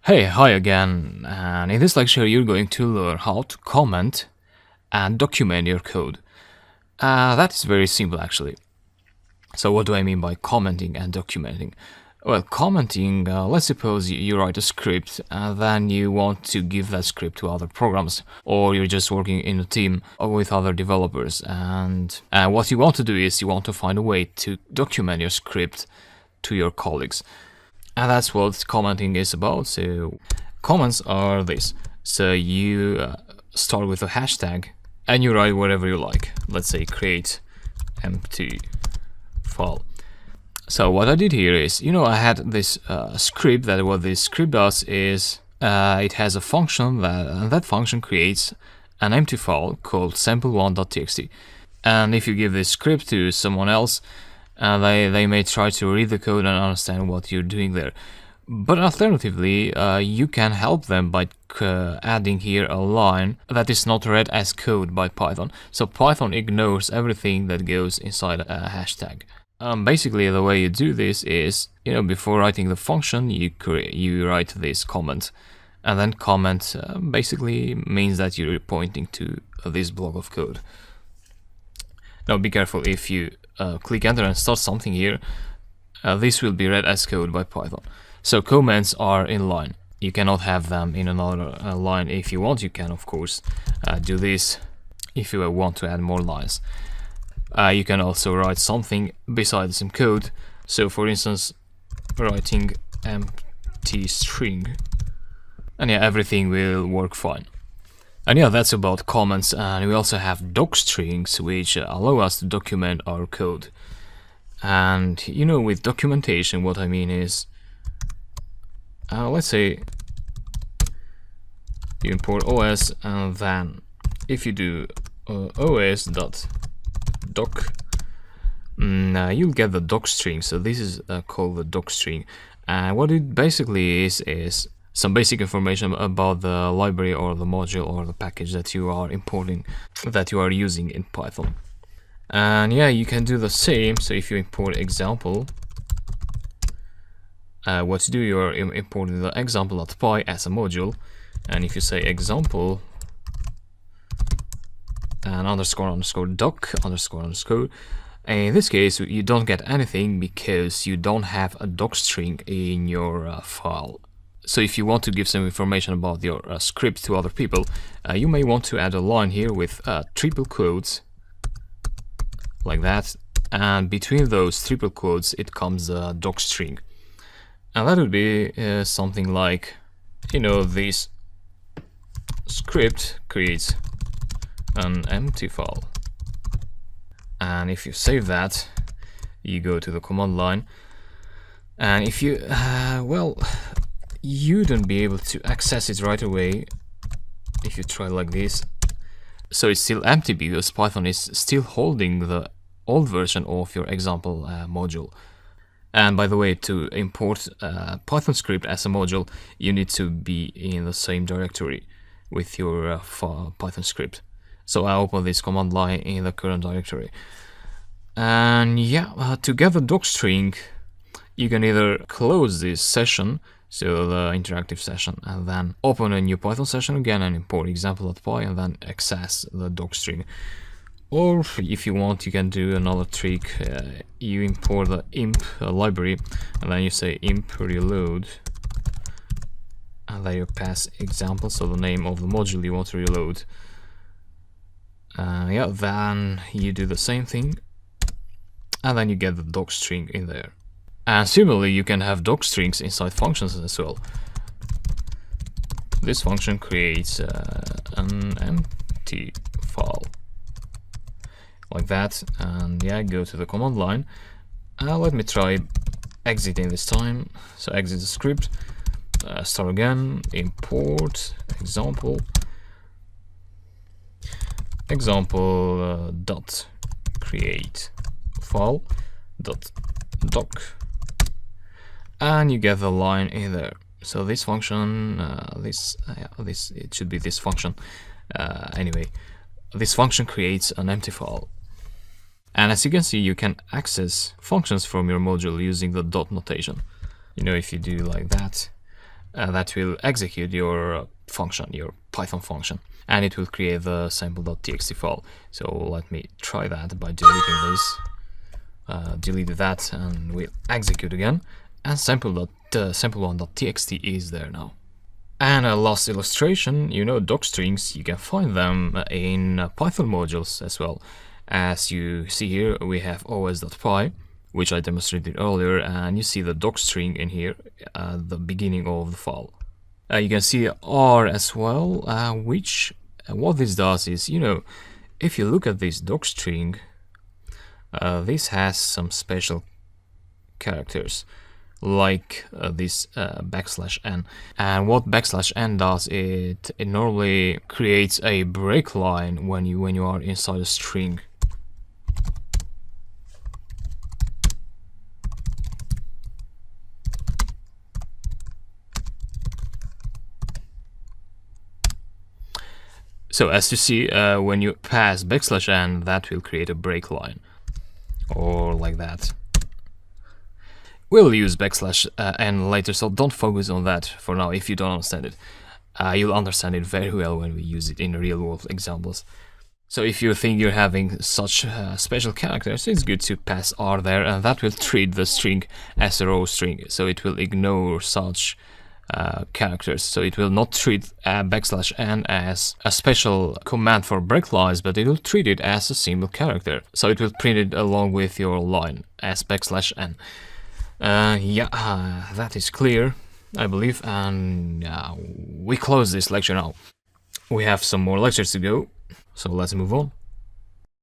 Hi again, and in this lecture you're going to learn how to comment and document your code. That is very simple actually. So what do I mean by commenting and documenting? Well, commenting, let's suppose you write a script and then you want to give that script to other programs, or you're just working in a team with other developers, and what you want to do is you want to find a way to document your script to your colleagues. And that's what commenting is about. So comments are this. So you start with a hashtag and you write whatever you like. Let's say create empty file. So what I did here is, I had this script that what this script does is it has a function that function creates an empty file called sample1.txt. And if you give this script to someone else, they may try to read the code and understand what you're doing there. But alternatively, you can help them by adding here a line that is not read as code by Python. So Python ignores everything that goes inside a hashtag. Basically, the way you do this is, before writing the function, you write this comment. And then comment basically means that you're pointing to this block of code. Now be careful, if you click enter and start something here, this will be read as code by Python. So comments are in line. You cannot have them in another line. If you want, you can of course do this if you want to add more lines. You can also write something besides some code. So for instance, writing empty string, and everything will work fine. And that's about comments, and we also have docstrings, which allow us to document our code. And with documentation, what I mean is, let's say you import OS, and then if you do os.doc, you'll get the docstring. So this is called the docstring, and what it basically is some basic information about the library or the module or the package that you are importing, that you are using in Python. And you can do the same. So if you import example, what you do, you're importing the example.py as a module, and if you say example and __doc__, in this case you don't get anything because you don't have a docstring in your file. So if you want to give some information about your script to other people, you may want to add a line here with triple quotes, like that, and between those triple quotes it comes a docstring. And that would be something like, this script creates an empty file. And if you save that, you go to the command line, and if you, you don't be able to access it right away if you try like this. So it's still empty because Python is still holding the old version of your example module. And by the way, to import Python script as a module, you need to be in the same directory with your Python script. So I open this command line in the current directory. And to get the docstring, you can either close this session, so the interactive session, and then open a new Python session again and import example.py and then access the docstring. Or if you want, you can do another trick. You import the imp library, and then you say imp reload, and then you pass example, so the name of the module you want to reload. Then you do the same thing, and then you get the docstring in there. And similarly, you can have docstrings inside functions as well. This function creates an empty file, like that, and go to the command line. Let me try exiting this time. So exit the script, start again, import example dot create file dot doc, and you get the line in there. So this function, it should be this function. Anyway, this function creates an empty file. And as you can see, you can access functions from your module using the dot notation. If you do like that, that will execute your function, your Python function, and it will create the sample.txt file. So let me try that by deleting this. Delete that and we'll execute again, and sample1.txt is there now. And a last illustration, docstrings, you can find them in Python modules as well. As you see here, we have os.py, which I demonstrated earlier, and you see the docstring in here at the beginning of the file. You can see R as well, which what this does is, if you look at this docstring, this has some special characters like this \n, and what \n does, it normally creates a break line when you are inside a string. So as you see, when you pass \n, that will create a break line, or like that. We'll use \n later, so don't focus on that for now if you don't understand it. You'll understand it very well when we use it in real-world examples. So if you think you're having such special characters, it's good to pass R there, and that will treat the string as a raw string, so it will ignore such characters. So it will not treat \n as a special command for break lines, but it will treat it as a single character. So it will print it along with your line as \n. That is clear, I believe, and we close this lecture now. We have some more lectures to go, so let's move on.